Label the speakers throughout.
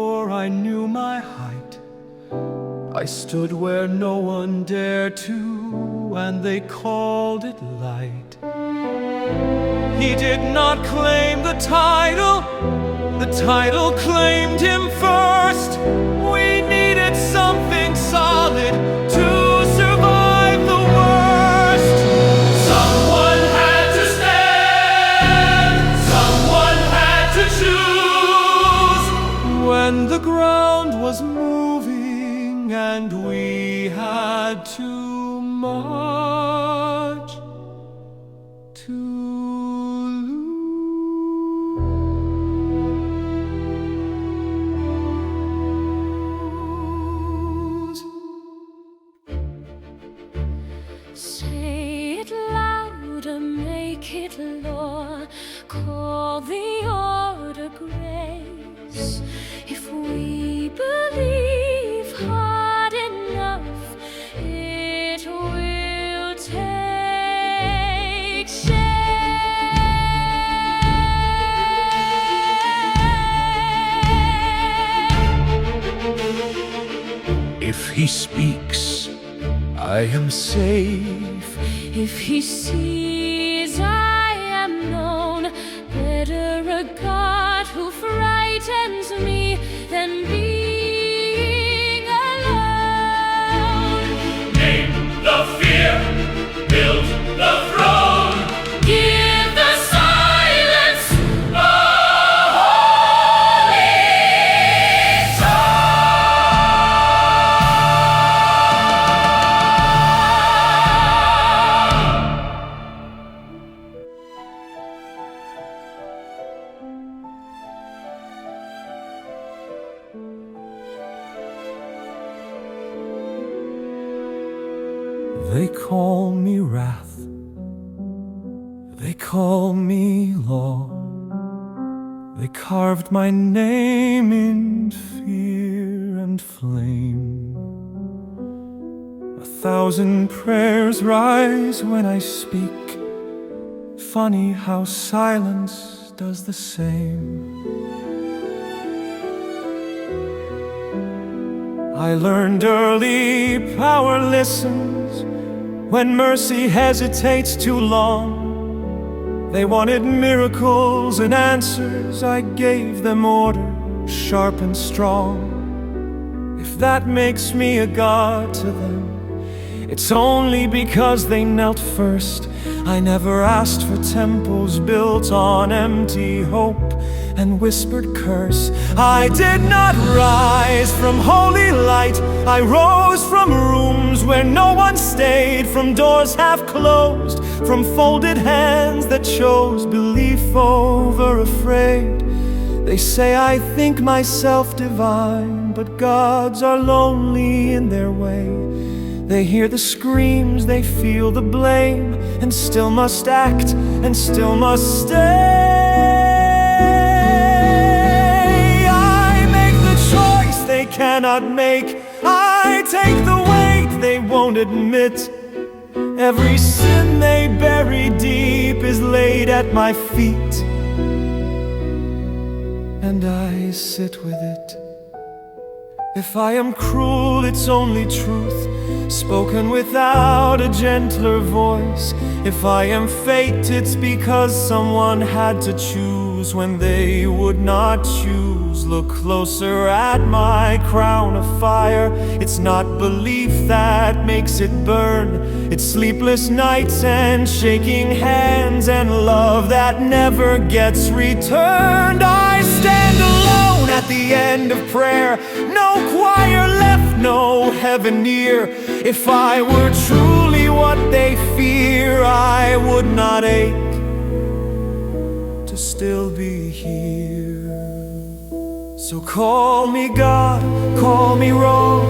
Speaker 1: before I knew my height. I stood where no one dared to, and they called it light. He did not claim the title claimed him first. We needed something solid to survive the worst. Someone had to stand, someone had to choose. When the ground was moving and we had to march to lose.
Speaker 2: Say it louder, make it law, call the order grace. If we believe hard enough, it will take shape.
Speaker 1: If he speaks, I am safe.
Speaker 2: If he sees, I am known. Better a God who frightens me than being alone.
Speaker 3: Name the fear, build the throne,
Speaker 2: Give the silence
Speaker 3: a holy
Speaker 1: They call me wrath, they call me law. They carved my name in fear and flame. 1,000 prayers rise when I speak. Funny how silence does the same. I learned early power listens when mercy hesitates too long. They wanted miracles and answers, I gave them order, sharp and strong. If that makes me a god to them, it's only because they knelt first. I never asked for temples built on empty hope and whispered curse. I did not rise from holy light, I rose from rooms where no one stayed, from doors half closed, from folded hands that chose belief over afraid. They say I think myself divine, but gods are lonely in their way. They hear the screams, they feel the blame, and still must act, and still must stay. I make the choice they cannot make. I take the weight they won't admit. Every sin they bury deep is laid at my feet, and I sit with it. If I am cruel, it's only truth, spoken without a gentler voice. If I am fate, it's because someone had to choose when they would not choose. Look closer at my crown of fire. It's not belief that makes it burn. It's sleepless nights and shaking hands and love that never gets returned. I stand alone at the end of prayer. No choir left, no heaven near. If I were truly what they fear, I would not ache to still be here. So call me God, call me wrong,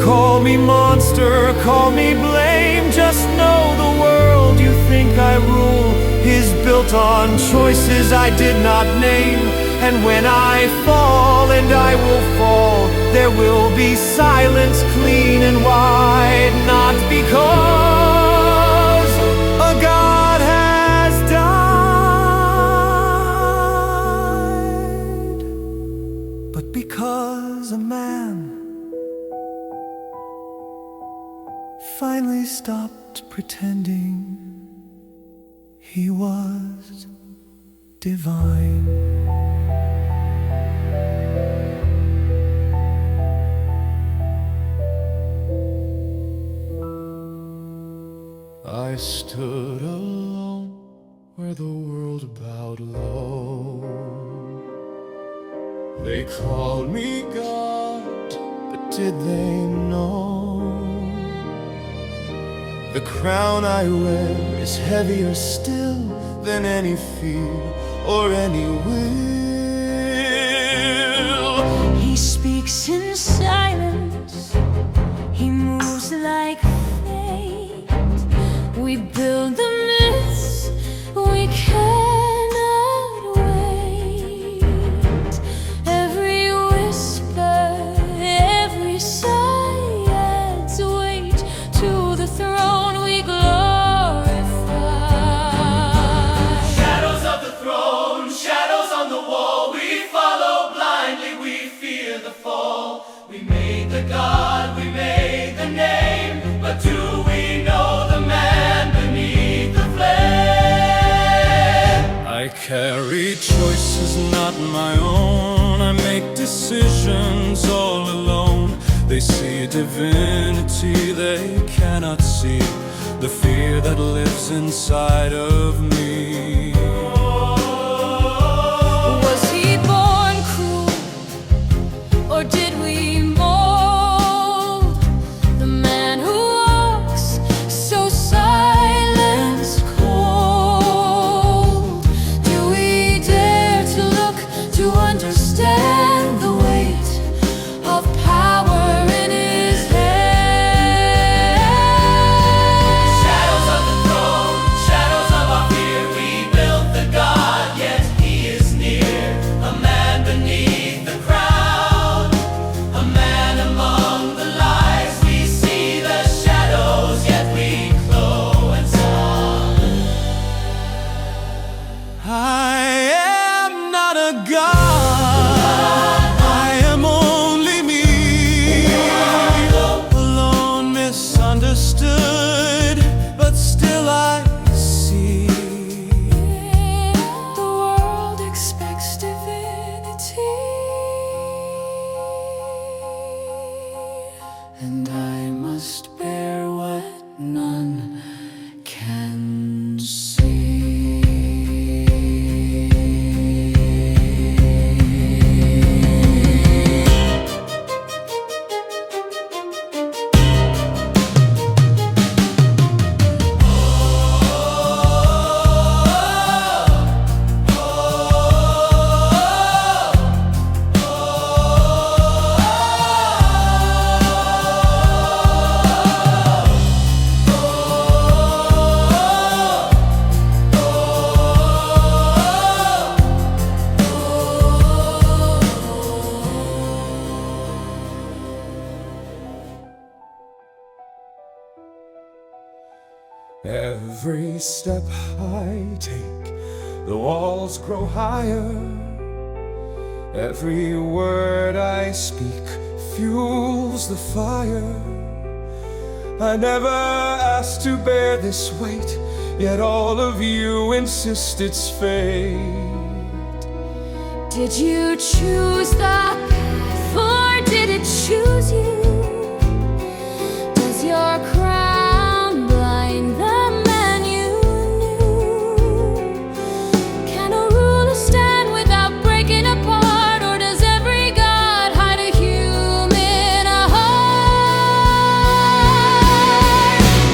Speaker 1: call me monster, call me blame. Just know the world you think I rule is built on choices I did not name. And when I fall, and I will fall, there will be silence clean and wide. Not because a God has died, but Because a man finally stopped pretending he was divine. I stood alone where the world bowed low. They called me God, but did they know? The crown I wear is heavier still than any fear or any will.
Speaker 2: He speaks in silence, he moves like fate. We build the myths, we cannot wait. Every whisper, every sigh adds weight to the throne we glorify.
Speaker 3: Shadows of the throne, shadows on the wall. We follow blindly, we fear the fall. We made the God, we made the name, but do we know the man beneath the flame?
Speaker 1: I carry choices not my own. I make decisions all alone. They see divinity they cannot see, the fear that lives inside of me.
Speaker 2: Was he born cruel, or did we mold the man who walks so silent, cold? Do we dare to look to understand the weight of power in his hand?
Speaker 3: Shadows of the throne, shadows of our fear. We built the God, yet he is near. A man beneath the crown, a man among the lies. We see the shadows, yet we glow and sound.
Speaker 1: I am not a god, I am only me, alone, misunderstood, but still I see.
Speaker 2: The world expects divinity,
Speaker 1: And I must bear what none can see. Every step I take, the walls grow higher. Every word I speak fuels the fire. I never asked to bear this weight, yet all of you insist it's fate.
Speaker 2: did you choose the path, or did it choose you? Does your crown blind the man you knew? Can a ruler stand without breaking apart, or does every god hide a human heart?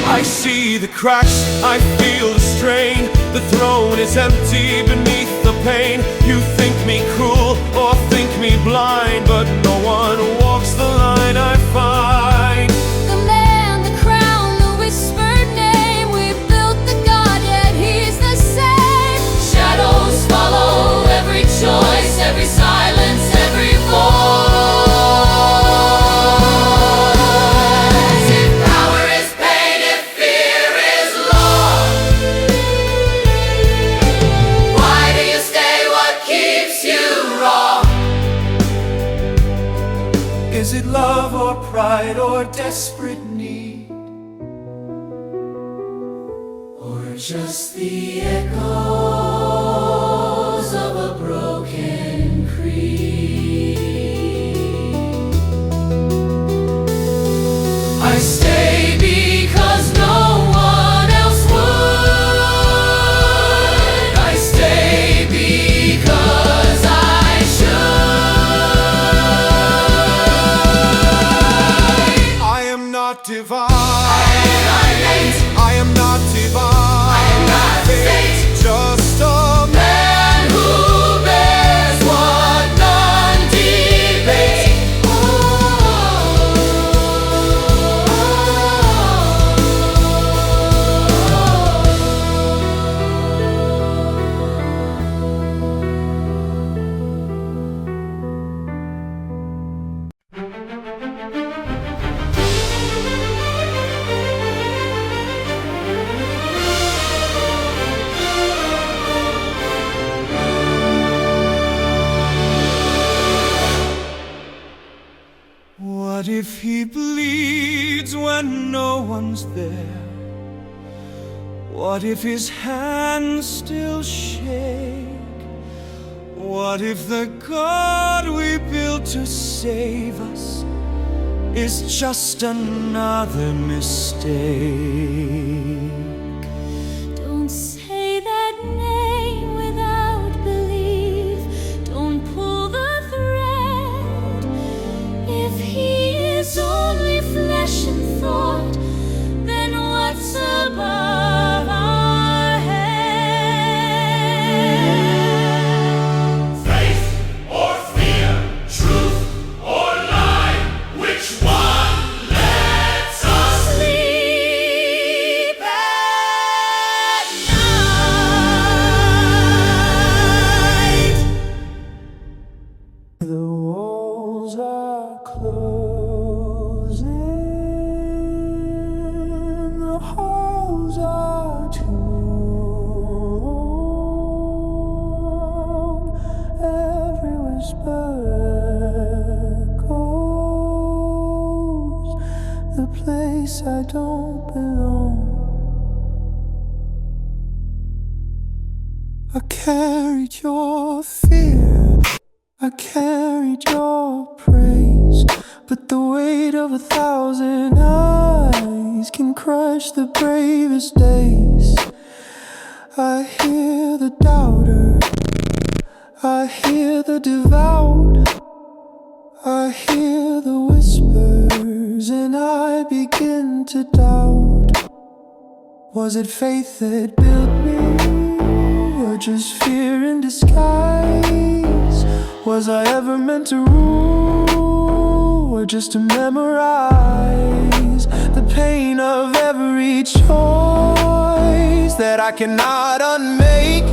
Speaker 1: I see the cracks, I feel the strain. The throne is empty beneath the pain. You think me cruel or think me blind, but no one walks the line I find.
Speaker 2: The man, the crown, the whispered name. We built the god, yet he's the same. Shadows follow every choice, every silence, every voice.
Speaker 3: If power is pain, if fear is lost, why do you stay? What keeps you wrong?
Speaker 1: Is it love or pride or desperate need? Or just the echoes of a broken creed? I stay because no one else would. I stay because I should. I am not divine. I am not divine. I am not fate. Just a man who bears what none debate. What if he bleeds when no one's there? What if his hands still shake? What if the God we built to save us is just another mistake?
Speaker 2: Don't say that name without belief. Don't pull the thread. If he is only flesh and thought, then what's above our heads?
Speaker 3: Faith or fear, truth or lie, which one lets us
Speaker 2: Sleep at night.
Speaker 1: The walls are closing, the halls are too long. Every whisper echoes the place I don't belong. I carried your fear, I carried your praise, but the weight of 1,000 eyes can crush the bravest days. I hear the doubter, I hear the devout, I hear the whispers, and I begin to doubt. Was it faith that built me, or just fear in disguise? Was I ever meant to rule, or just to memorize the pain of every choice that I cannot unmake?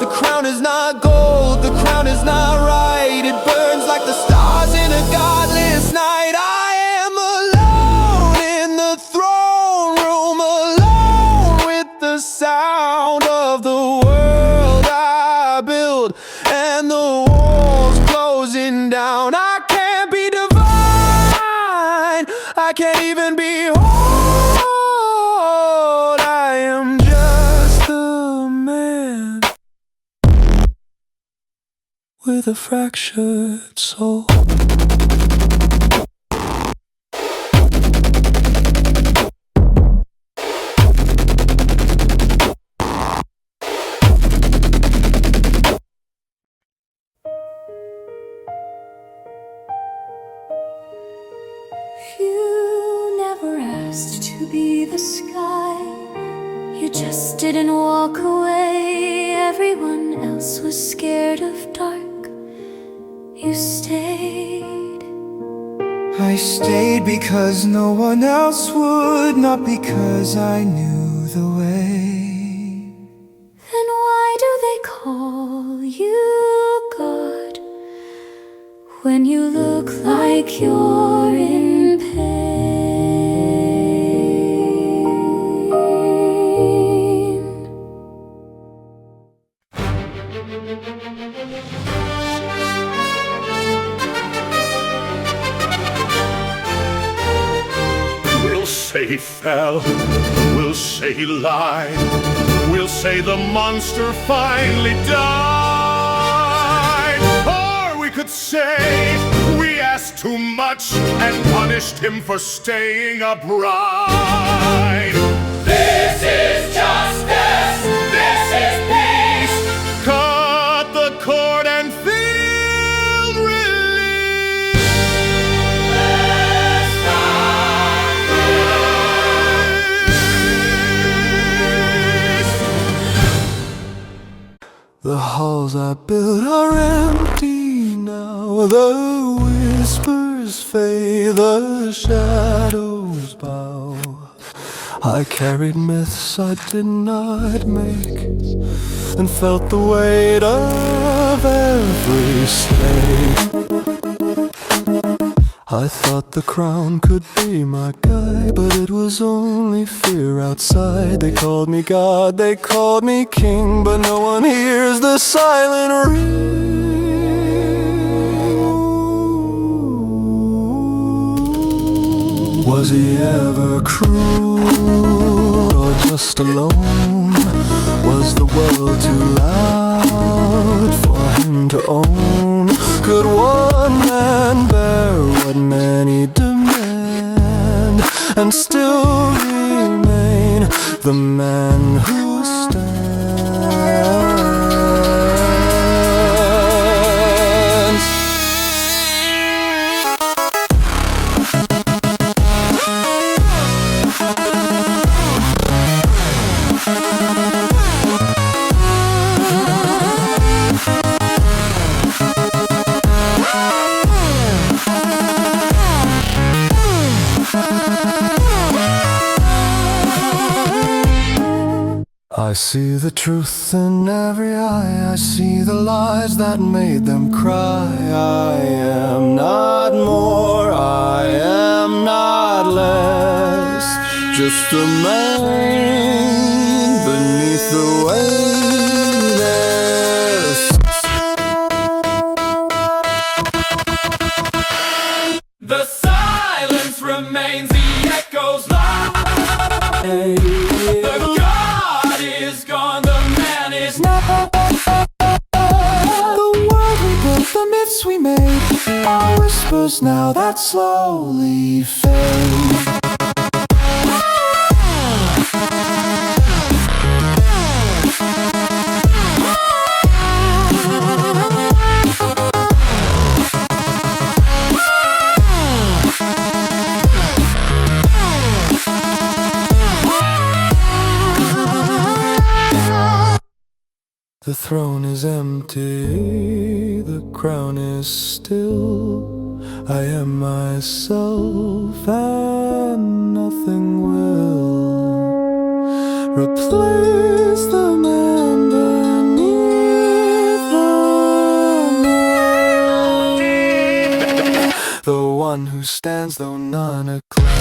Speaker 1: The crown is not gold, the crown is not right. It burns like the stars in a godless night. I am alone in the throne room, alone with the sound of the world I build and the walls closing down. I can't be divine, I can't even be whole. I am just a man with a fractured soul.
Speaker 2: You never asked to be the sky. You just didn't walk away. Everyone else was scared of dark. You stayed.
Speaker 1: I stayed because no one else would, not because I knew the way.
Speaker 2: Then why do they call you God when you look like you're in pain?
Speaker 4: say he fell, we'll say he lied, we'll say the monster finally died. Or we could say we asked too much and punished him for staying a bride.
Speaker 3: This is justice, this is peace.
Speaker 4: Cut the cord and feel relief.
Speaker 3: Let's start
Speaker 1: The halls I built are empty now. The whispers fade, the shadows bow. I carried myths I did not make, and felt the weight of every slave. I thought the crown could be my guide, but it was only fear outside. They called me God, they called me king, but no one hears the silent ring. Was he ever cruel or just alone? Was the world too loud for him to own? Could one man bear what many demand, and still remain the man who stands? I see the truth in every eye, I see the lies that made them cry. I am not more, I am not less, just a man beneath the weightless.
Speaker 3: The silence remains, the echoes loud. The God is gone, the man is not.
Speaker 1: The world we built, the myths we made, are whispers now that slowly fade. The throne is empty, the crown is still. I am myself and nothing will replace the man beneath the night. The one who stands though none acclaim.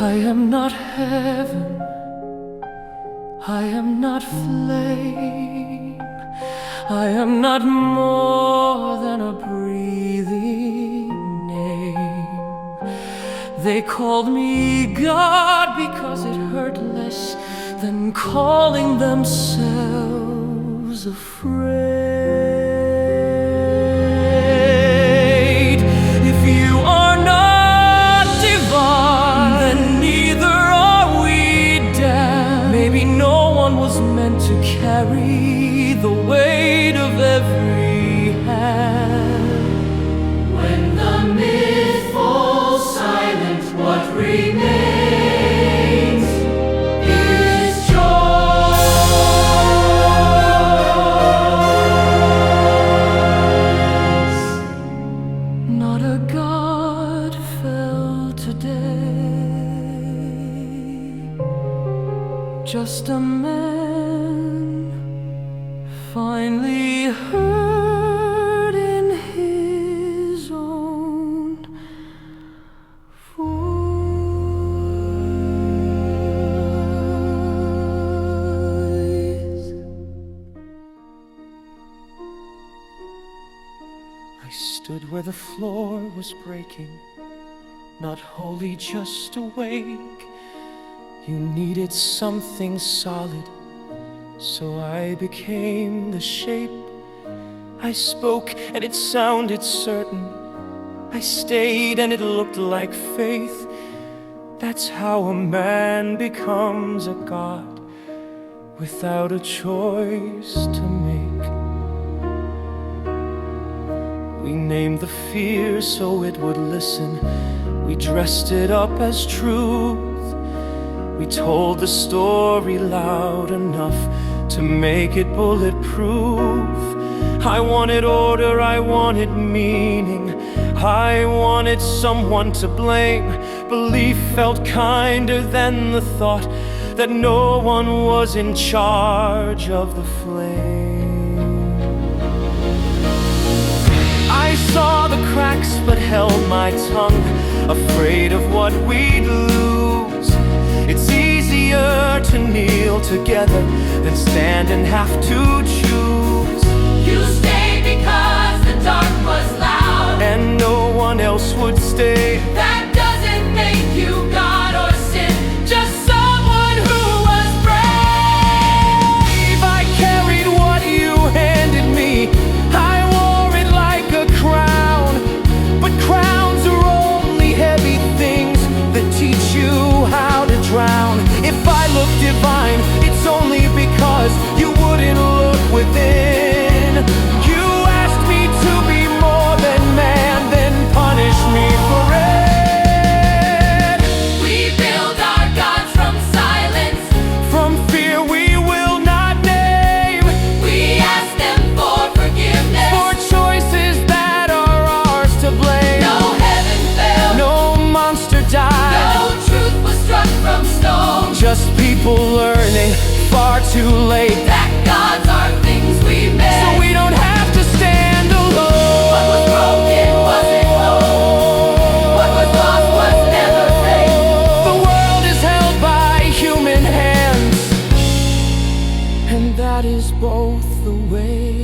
Speaker 1: I am not heaven, I am not flame, I am not more than a breathing name. They called me God because it hurt less than calling themselves afraid. If you are not divine, then neither are we damned. Maybe no one was meant to carry the weight of every hand.
Speaker 3: When the myth falls silent, what remains is joy.
Speaker 1: stood where the floor was breaking, not wholly just awake. You needed something solid, so I became the shape. I spoke and it sounded certain. I stayed and it looked like faith. That's how a man becomes a god, without a choice to make. We named the fear so it would listen. We dressed it up as truth. We told the story loud enough to make it bulletproof. I wanted order, I wanted meaning, I wanted someone to blame. Belief felt kinder than the thought that no one was in charge of the flame. I saw the cracks but held my tongue, afraid of what we'd lose. It's easier to kneel together than stand and have to choose.
Speaker 3: You stayed because the dark was loud,
Speaker 1: and no one else would stay.
Speaker 3: that doesn't make you God or sin, just someone who was brave.
Speaker 1: I carried what you handed me, I wore it like a crown. But crowns are only heavy things that teach you how to drown. If I look divine, it's only because you wouldn't look within. You asked me to be more than man, then punished me for it.
Speaker 3: We build our gods from silence,
Speaker 1: From fear we will not name,
Speaker 3: we ask them for forgiveness.
Speaker 1: for choices that are ours to blame.
Speaker 3: No heaven fell,
Speaker 1: No monster died,
Speaker 3: no truth was struck from stone.
Speaker 1: just people learning far too late,
Speaker 3: That gods are things we made.
Speaker 1: so we don't have to stand alone.
Speaker 3: What was broken wasn't whole, what was lost was never safe.
Speaker 1: The world is held by human hands, and that is both the way